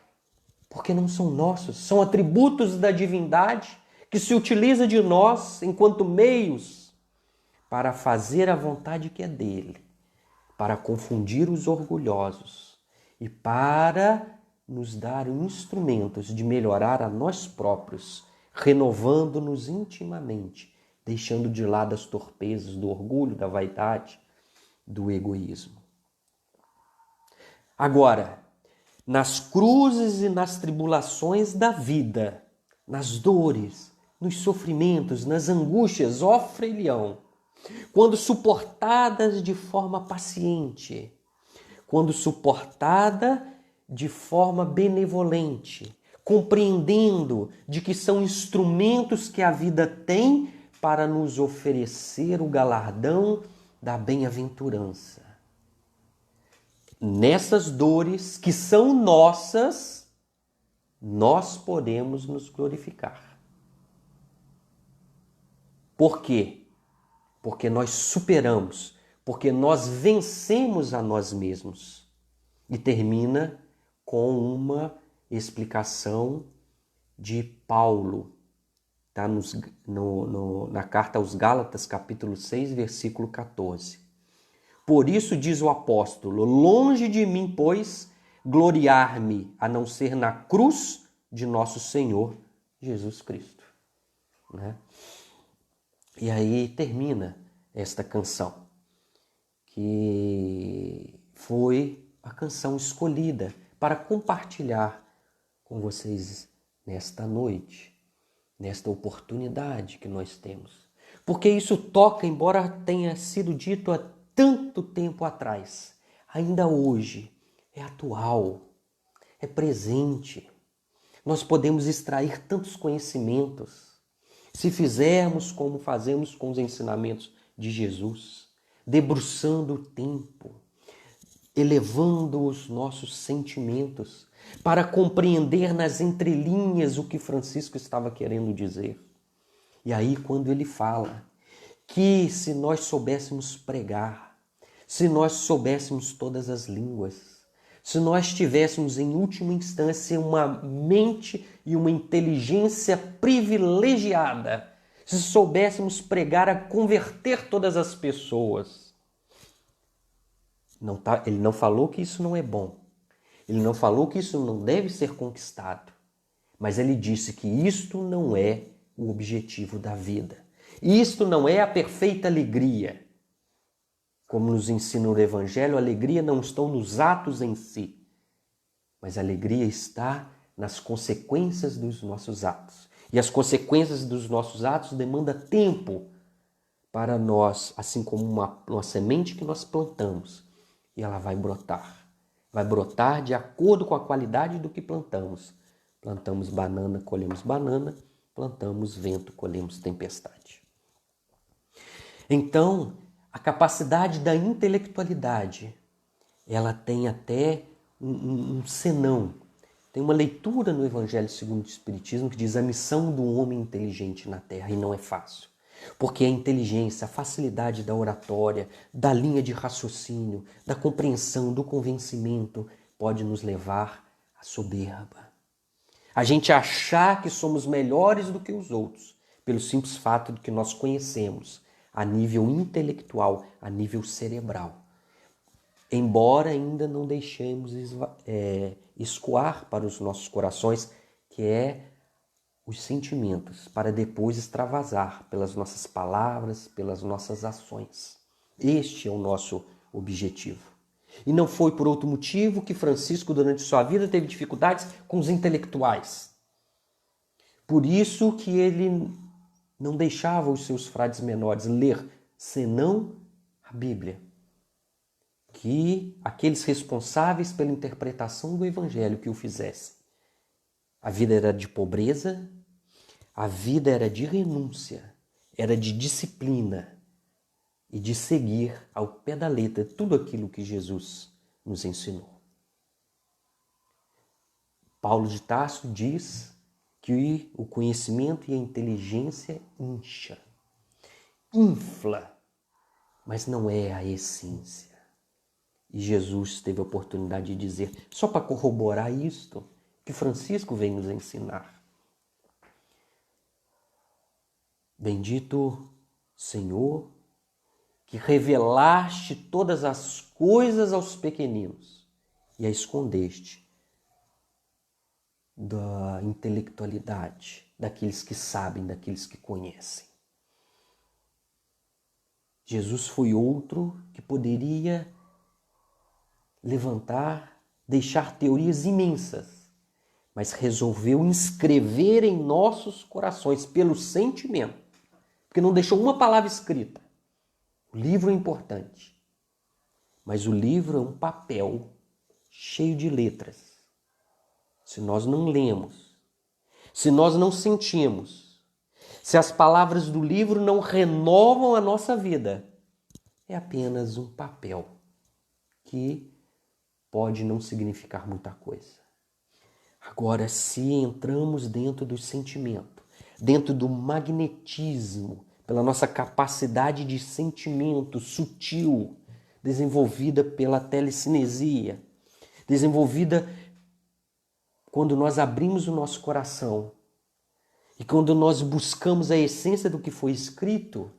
Speaker 1: porque não são nossos, são atributos da divindade que se utiliza de nós enquanto meios para fazer a vontade que é dele, para confundir os orgulhosos e para nos dar instrumentos de melhorar a nós próprios, renovando-nos intimamente, deixando de lado as torpezas do orgulho, da vaidade, do egoísmo. Agora, nas cruzes e nas tribulações da vida, nas dores, nos sofrimentos, nas angústias, ó Frei Leão, quando suportadas de forma paciente, quando suportada de forma benevolente, compreendendo de que são instrumentos que a vida tem para nos oferecer o galardão da bem-aventurança. Nessas dores que são nossas, nós podemos nos glorificar. Por quê? Porque nós superamos, porque nós vencemos a nós mesmos. E termina com uma explicação de Paulo, tá? Na carta aos Gálatas, capítulo 6, versículo 14. Por isso diz o apóstolo: longe de mim, pois, gloriar-me, a não ser na cruz de nosso Senhor Jesus Cristo. Né? E aí termina esta canção. que foi a canção escolhida para compartilhar com vocês nesta noite, nesta oportunidade que nós temos. Porque isso toca, embora tenha sido dito há tanto tempo atrás, ainda hoje é atual, é presente. Nós podemos extrair tantos conhecimentos se fizermos como fazemos com os ensinamentos de Jesus, debruçando o tempo, elevando os nossos sentimentos para compreender nas entrelinhas o que Francisco estava querendo dizer. E aí, quando ele fala que se nós soubéssemos pregar, se nós soubéssemos todas as línguas, se nós tivéssemos em última instância uma mente e uma inteligência privilegiada, se soubéssemos pregar a converter todas as pessoas. Ele não falou que isso não é bom. Ele não falou que isso não deve ser conquistado. Mas ele disse que isto não é o objetivo da vida. Isto não é a perfeita alegria. Como nos ensina o Evangelho, a alegria não está nos atos em si, mas a alegria está nas consequências dos nossos atos. E as consequências dos nossos atos demandam tempo para nós, assim como uma semente que nós plantamos, e ela vai brotar. Vai brotar de acordo com a qualidade do que plantamos. Plantamos banana, colhemos banana. Plantamos vento, colhemos tempestade. Então, a capacidade da intelectualidade, ela tem até um senão. Tem uma leitura no Evangelho segundo o Espiritismo que diz a missão do homem inteligente na Terra, e não é fácil. Porque a inteligência, a facilidade da oratória, da linha de raciocínio, da compreensão, do convencimento, pode nos levar à soberba. A gente achar que somos melhores do que os outros, pelo simples fato de que nós conhecemos a nível intelectual, a nível cerebral. Embora ainda não deixemos escoar para os nossos corações, que é os sentimentos, para depois extravasar pelas nossas palavras, pelas nossas ações. Este é o nosso objetivo. E não foi por outro motivo que Francisco, durante sua vida, teve dificuldades com os intelectuais. Por isso que ele não deixava os seus frades menores ler, senão a Bíblia. Que aqueles responsáveis pela interpretação do Evangelho que o fizessem. A vida era de pobreza, a vida era de renúncia, era de disciplina e de seguir ao pé da letra tudo aquilo que Jesus nos ensinou. Paulo de Tarso diz que o conhecimento e a inteligência infla, mas não é a essência. E Jesus teve a oportunidade de dizer, só para corroborar isto, que Francisco vem nos ensinar. Bendito Senhor, que revelaste todas as coisas aos pequeninos e a escondeste da intelectualidade, daqueles que sabem, daqueles que conhecem. Jesus foi outro que poderia levantar, deixar teorias imensas, mas resolveu inscrever em nossos corações pelo sentimento, porque não deixou uma palavra escrita. O livro é importante, mas o livro é um papel cheio de letras. Se nós não lemos, se nós não sentimos, se as palavras do livro não renovam a nossa vida, é apenas um papel que pode não significar muita coisa. Agora, se entramos dentro do sentimento, dentro do magnetismo, pela nossa capacidade de sentimento sutil, desenvolvida pela telecinesia, desenvolvida quando nós abrimos o nosso coração e quando nós buscamos a essência do que foi escrito,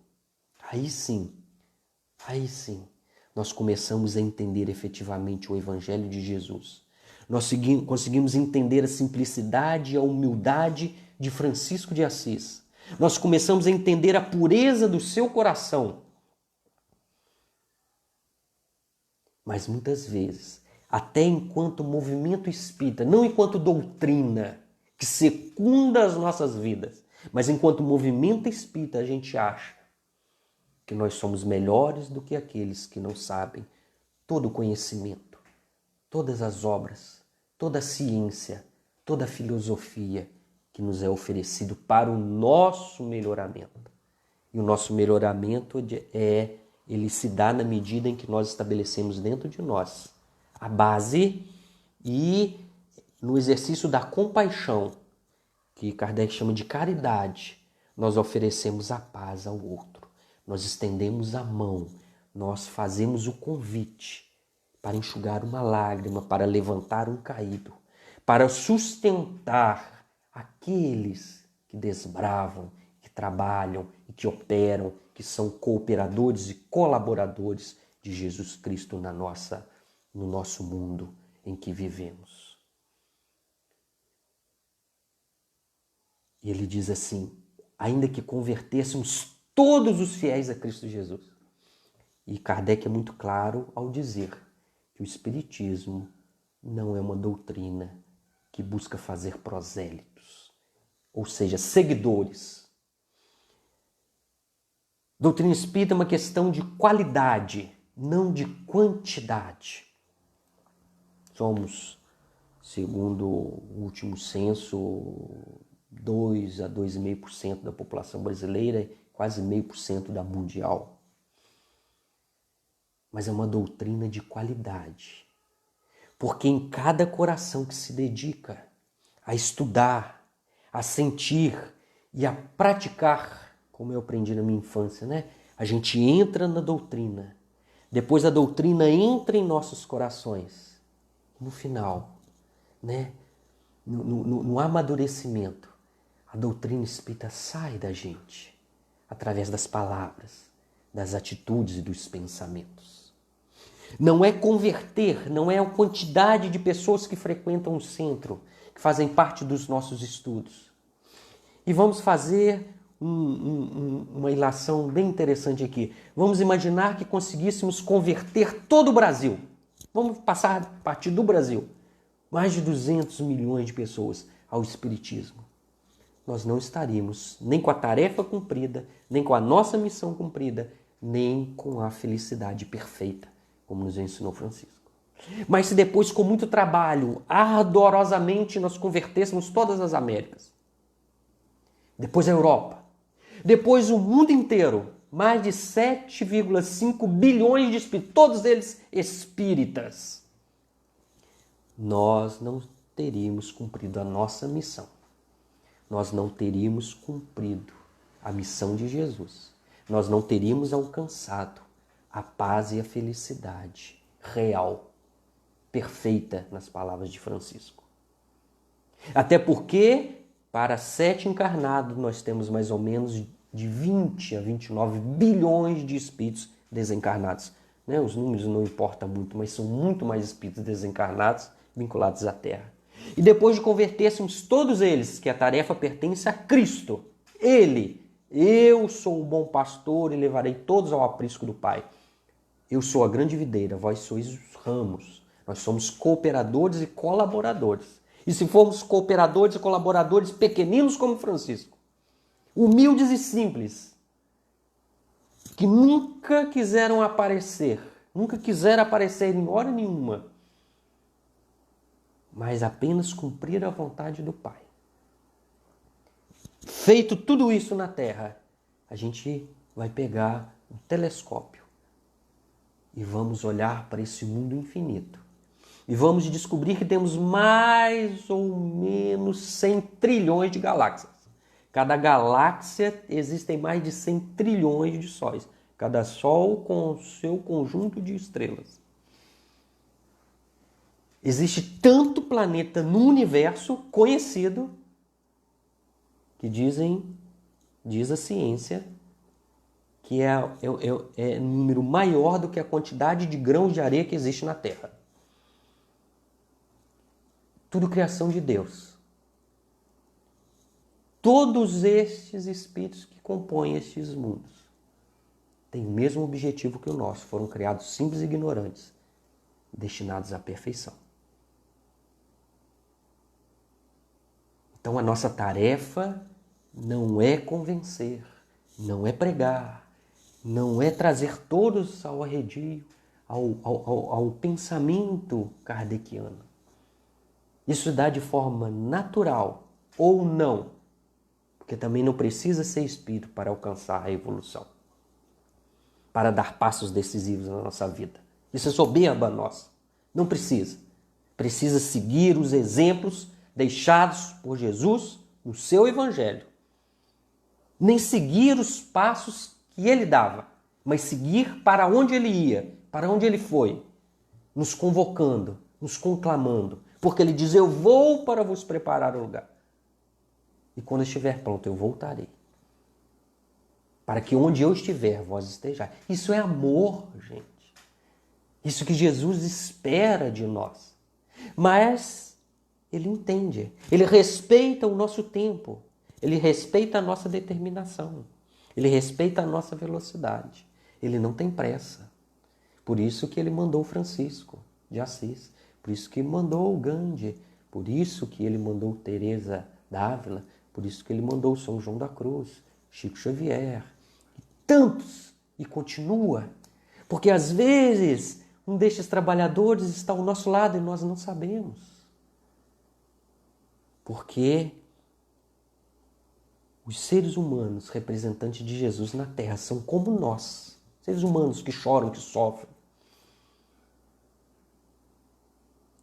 Speaker 1: aí sim, nós começamos a entender efetivamente o Evangelho de Jesus. Nós conseguimos entender a simplicidade e a humildade de Francisco de Assis. Nós começamos a entender a pureza do seu coração. Mas muitas vezes, até enquanto movimento espírita, não enquanto doutrina que secunda as nossas vidas, mas enquanto movimento espírita, a gente acha que nós somos melhores do que aqueles que não sabem todo o conhecimento, todas as obras, toda a ciência, toda a filosofia que nos é oferecido para o nosso melhoramento. E o nosso melhoramento ele se dá na medida em que nós estabelecemos dentro de nós a base e no exercício da compaixão, que Kardec chama de caridade, nós oferecemos a paz ao outro. Nós estendemos a mão, nós fazemos o convite para enxugar uma lágrima, para levantar um caído, para sustentar aqueles que desbravam, que trabalham e que operam, que são cooperadores e colaboradores de Jesus Cristo no nosso mundo em que vivemos. E ele diz assim, ainda que convertêssemos todos os fiéis a Cristo Jesus. E Kardec é muito claro ao dizer que o Espiritismo não é uma doutrina que busca fazer prosélitos, ou seja, seguidores. Doutrina espírita é uma questão de qualidade, não de quantidade. Somos, segundo o último censo, 2 a 2,5% da população brasileira, quase 0,5% da mundial. Mas é uma doutrina de qualidade. Porque em cada coração que se dedica a estudar, a sentir e a praticar, como eu aprendi na minha infância, né? A gente entra na doutrina. Depois a doutrina entra em nossos corações. No final, né? No amadurecimento, a doutrina espírita sai da gente através das palavras, das atitudes e dos pensamentos. Não é converter, não é a quantidade de pessoas que frequentam o centro, que fazem parte dos nossos estudos. E vamos fazer uma ilação bem interessante aqui. Vamos imaginar que conseguíssemos converter todo o Brasil. Vamos passar a partir do Brasil. Mais de 200 milhões de pessoas ao Espiritismo. Nós não estaríamos nem com a tarefa cumprida, nem com a nossa missão cumprida, nem com a felicidade perfeita, como nos ensinou Francisco. Mas se depois, com muito trabalho, ardorosamente, nós convertêssemos todas as Américas, depois a Europa, depois o mundo inteiro, mais de 7,5 bilhões de espíritos, todos eles espíritas, nós não teríamos cumprido a nossa missão. Nós não teríamos cumprido a missão de Jesus. Nós não teríamos alcançado a paz e a felicidade real, perfeita, nas palavras de Francisco. Até porque, para 7 encarnados, nós temos mais ou menos de 20 a 29 bilhões de espíritos desencarnados. Né? Os números não importam muito, mas são muito mais espíritos desencarnados vinculados à Terra. E depois de convertêssemos todos eles, que a tarefa pertence a Cristo, eu sou o bom pastor e levarei todos ao aprisco do Pai. Eu sou a grande videira, vós sois os ramos. Nós somos cooperadores e colaboradores. E se formos cooperadores e colaboradores pequeninos como Francisco, humildes e simples, que nunca quiseram aparecer em hora nenhuma, mas apenas cumprir a vontade do Pai. Feito tudo isso na Terra, a gente vai pegar um telescópio e vamos olhar para esse mundo infinito. E vamos descobrir que temos mais ou menos 100 trilhões de galáxias. Cada galáxia existem mais de 100 trilhões de sóis. Cada sol com o seu conjunto de estrelas. Existe tanto planeta no universo conhecido que diz a ciência que é um número maior do que a quantidade de grãos de areia que existe na Terra. Tudo criação de Deus. Todos estes espíritos que compõem estes mundos têm o mesmo objetivo que o nosso. Foram criados simples e ignorantes destinados à perfeição. Então a nossa tarefa não é convencer, não é pregar, não é trazer todos ao arredio, ao pensamento kardeciano. Isso dá de forma natural ou não, porque também não precisa ser espírito para alcançar a evolução, para dar passos decisivos na nossa vida. Isso é soberba nossa. Não precisa. Precisa seguir os exemplos deixados por Jesus no seu evangelho. Nem seguir os passos que ele dava, mas seguir para onde ele ia, para onde ele foi, nos convocando, nos conclamando, porque ele diz: eu vou para vos preparar o lugar. E quando estiver pronto, eu voltarei. Para que onde eu estiver, vós estejais. Isso é amor, gente. Isso que Jesus espera de nós. Mas ele entende, ele respeita o nosso tempo, ele respeita a nossa determinação, ele respeita a nossa velocidade. Ele não tem pressa. Por isso que ele mandou Francisco de Assis, por isso que mandou o Gandhi, por isso que ele mandou Teresa d'Ávila, por isso que ele mandou São João da Cruz, Chico Xavier, e tantos, e continua. Porque às vezes um destes trabalhadores está ao nosso lado e nós não sabemos. Porque os seres humanos representantes de Jesus na Terra são como nós, seres humanos que choram, que sofrem,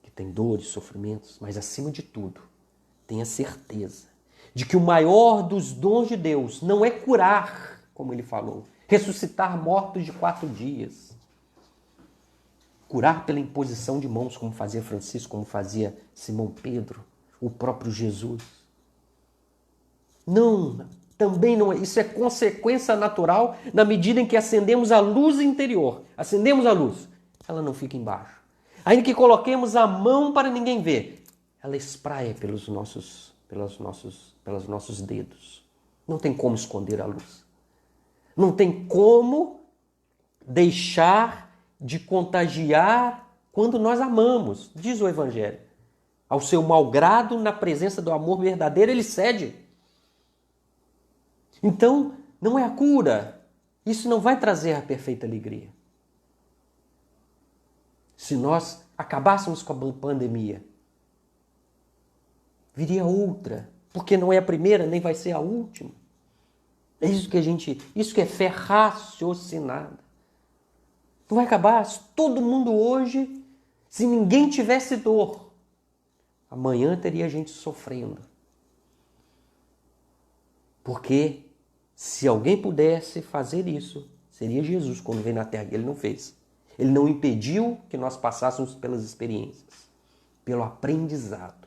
Speaker 1: que têm dores, sofrimentos, mas acima de tudo, tenha certeza de que o maior dos dons de Deus não é curar, como ele falou, ressuscitar mortos de 4 dias, curar pela imposição de mãos, como fazia Francisco, como fazia Simão Pedro, o próprio Jesus. Não, também não é. Isso é consequência natural na medida em que acendemos a luz interior. Acendemos a luz, ela não fica embaixo. Ainda que coloquemos a mão para ninguém ver, ela espraia pelos nossos dedos. Não tem como esconder a luz. Não tem como deixar de contagiar quando nós amamos, diz o Evangelho. Ao seu malgrado, na presença do amor verdadeiro, ele cede. Então, não é a cura. Isso não vai trazer a perfeita alegria. Se nós acabássemos com a pandemia, viria outra, porque não é a primeira, nem vai ser a última. É isso que é fé raciocinada. Não vai acabar. Todo mundo hoje, se ninguém tivesse dor, amanhã teria gente sofrendo. Porque se alguém pudesse fazer isso, seria Jesus quando veio na Terra. Ele não fez. Ele não impediu que nós passássemos pelas experiências, pelo aprendizado.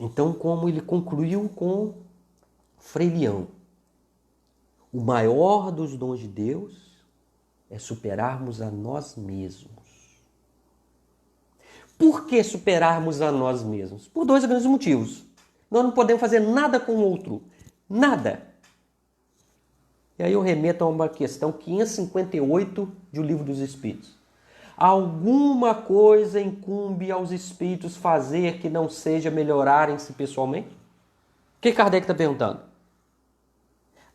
Speaker 1: Então, como ele concluiu com Frei Leão, o maior dos dons de Deus é superarmos a nós mesmos. Por que superarmos a nós mesmos? Por 2 grandes motivos. Nós não podemos fazer nada com o outro. Nada. E aí eu remeto a uma questão 558 do Livro dos Espíritos. Alguma coisa incumbe aos espíritos fazer que não seja melhorarem-se pessoalmente? O que Kardec está perguntando?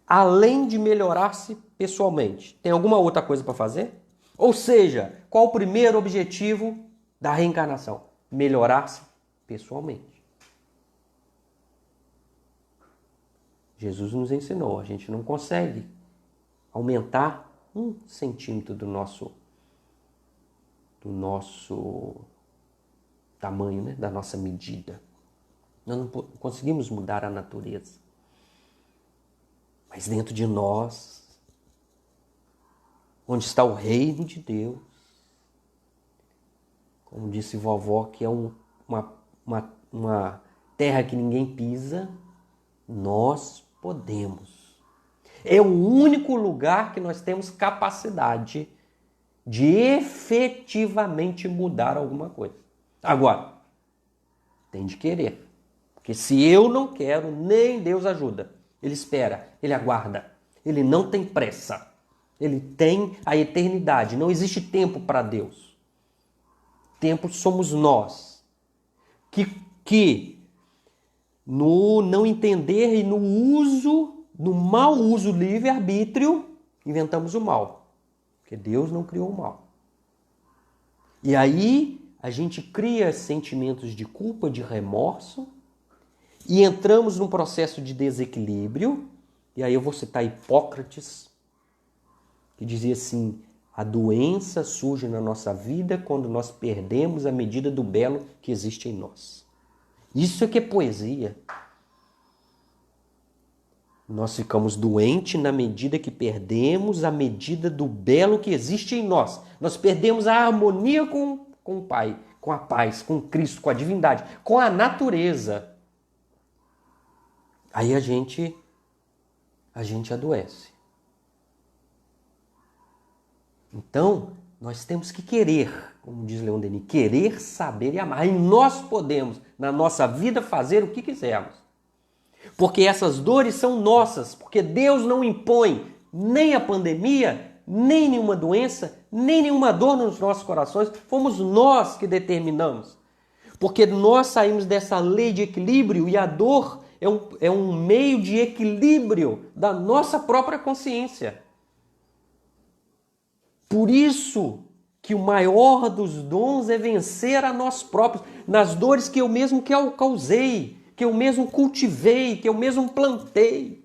Speaker 1: Além de melhorar-se pessoalmente, tem alguma outra coisa para fazer? Ou seja, qual o primeiro objetivo da reencarnação? Melhorar-se pessoalmente. Jesus nos ensinou, a gente não consegue aumentar 1 centímetro do nosso tamanho, né? Da nossa medida. Nós não conseguimos mudar a natureza. Mas dentro de nós, onde está o reino de Deus, como disse vovó, que é uma terra que ninguém pisa, nós podemos. É o único lugar que nós temos capacidade de efetivamente mudar alguma coisa. Agora, tem de querer. Porque se eu não quero, nem Deus ajuda. Ele espera, ele aguarda. Ele não tem pressa. Ele tem a eternidade. Não existe tempo para Deus. Tempo somos nós. Que no não entender e no mau uso livre-arbítrio, inventamos o mal. Porque Deus não criou o mal. E aí a gente cria sentimentos de culpa, de remorso, e entramos num processo de desequilíbrio. E aí eu vou citar Hipócrates, que dizia assim: a doença surge na nossa vida quando nós perdemos a medida do belo que existe em nós. Isso é que é poesia. Nós ficamos doentes na medida que perdemos a medida do belo que existe em nós. Nós perdemos a harmonia com o Pai, com a paz, com Cristo, com a divindade, com a natureza. Aí a gente adoece. Então, nós temos que querer, como diz Leon Denis, querer, saber e amar. E nós podemos, na nossa vida, fazer o que quisermos. Porque essas dores são nossas, porque Deus não impõe nem a pandemia, nem nenhuma doença, nem nenhuma dor nos nossos corações. Fomos nós que determinamos. Porque nós saímos dessa lei de equilíbrio e a dor é um meio de equilíbrio da nossa própria consciência. Por isso que o maior dos dons é vencer a nós próprios, nas dores que eu mesmo causei, que eu mesmo cultivei, que eu mesmo plantei.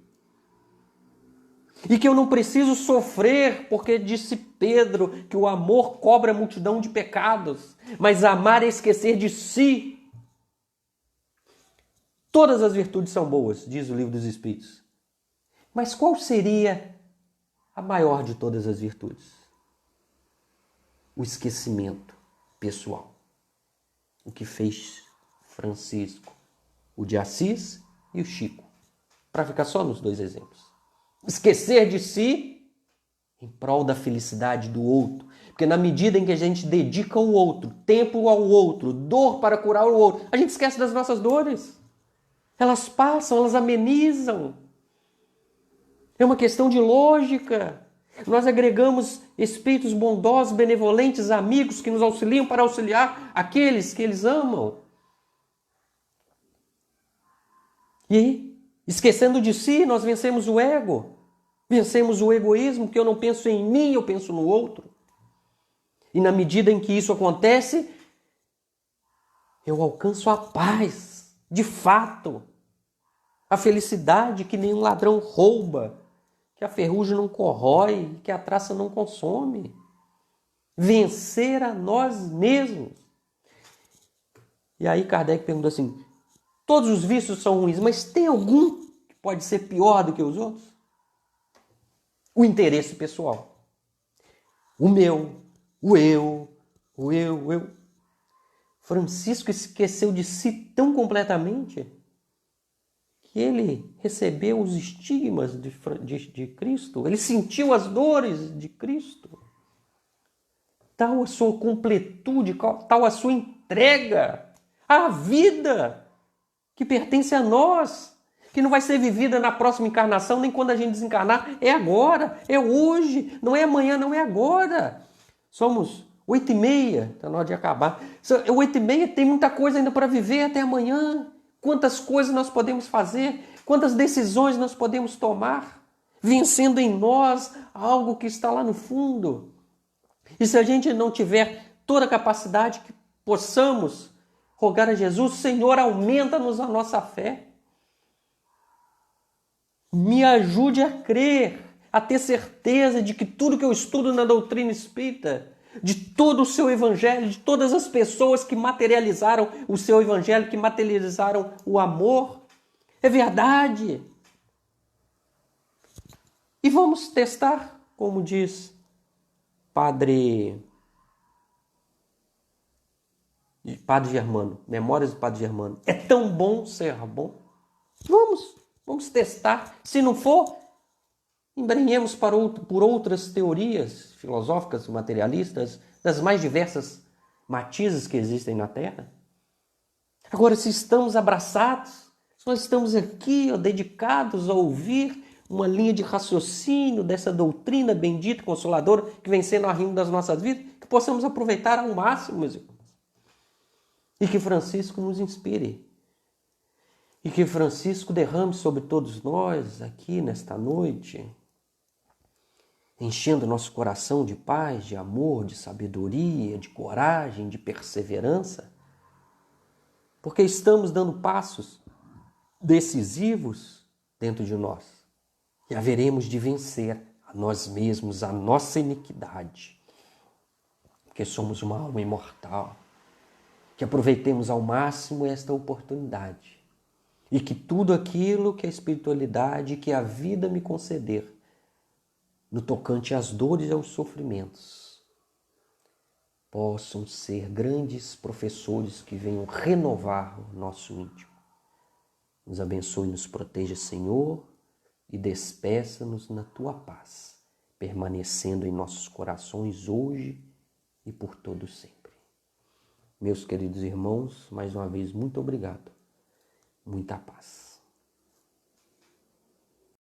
Speaker 1: E que eu não preciso sofrer, porque disse Pedro que o amor cobre a multidão de pecados, mas amar é esquecer de si. Todas as virtudes são boas, diz o Livro dos Espíritos. Mas qual seria a maior de todas as virtudes? O esquecimento pessoal. O que fez Francisco, o de Assis e o Chico. Para ficar só nos dois exemplos. Esquecer de si em prol da felicidade do outro. Porque na medida em que a gente dedica ao outro, tempo ao outro, dor para curar o outro, a gente esquece das nossas dores. Elas passam, elas amenizam. É uma questão de lógica. Nós agregamos espíritos bondosos, benevolentes, amigos que nos auxiliam para auxiliar aqueles que eles amam. E aí, esquecendo de si, nós vencemos o ego. Vencemos o egoísmo, que eu não penso em mim, eu penso no outro. E na medida em que isso acontece, eu alcanço a paz, de fato. A felicidade que nenhum ladrão rouba, que a ferrugem não corrói, que a traça não consome. Vencer a nós mesmos. E aí Kardec perguntou assim, todos os vícios são ruins, mas tem algum que pode ser pior do que os outros? O interesse pessoal. O meu, o eu. Francisco esqueceu de si tão completamente que ele recebeu os estigmas de Cristo. Ele sentiu as dores de Cristo. Tal a sua completude, tal a sua entrega à vida que pertence a nós, que não vai ser vivida na próxima encarnação, nem quando a gente desencarnar. É agora, é hoje, não é amanhã, não é agora. Somos 8h30, está na hora de acabar. 8h30, tem muita coisa ainda para viver até amanhã. Quantas coisas nós podemos fazer, quantas decisões nós podemos tomar, vencendo em nós algo que está lá no fundo. E se a gente não tiver toda a capacidade que possamos rogar a Jesus, Senhor, aumenta-nos a nossa fé. Me ajude a crer, a ter certeza de que tudo que eu estudo na doutrina espírita, de todo o seu evangelho, de todas as pessoas que materializaram o seu evangelho, que materializaram o amor, é verdade. E vamos testar, como diz Padre Germano, Memórias do Padre Germano. É tão bom ser bom. Vamos testar. Se não for, embrenhemos por outras teorias filosóficas, materialistas, das mais diversas matizes que existem na Terra. Agora, se estamos abraçados, se nós estamos aqui dedicados a ouvir uma linha de raciocínio dessa doutrina bendita, consoladora, que vem sendo a rima das nossas vidas, que possamos aproveitar ao máximo, meus irmãos. E que Francisco nos inspire. E que Francisco derrame sobre todos nós aqui nesta noite, enchendo nosso coração de paz, de amor, de sabedoria, de coragem, de perseverança, porque estamos dando passos decisivos dentro de nós e haveremos de vencer a nós mesmos, a nossa iniquidade, porque somos uma alma imortal. Que aproveitemos ao máximo esta oportunidade e que tudo aquilo que a espiritualidade, que a vida me conceder, no tocante às dores e aos sofrimentos, possam ser grandes professores que venham renovar o nosso íntimo. Nos abençoe e nos proteja, Senhor, e despeça-nos na Tua paz, permanecendo em nossos corações hoje e por todo sempre. Meus queridos irmãos, mais uma vez, muito obrigado. Muita paz.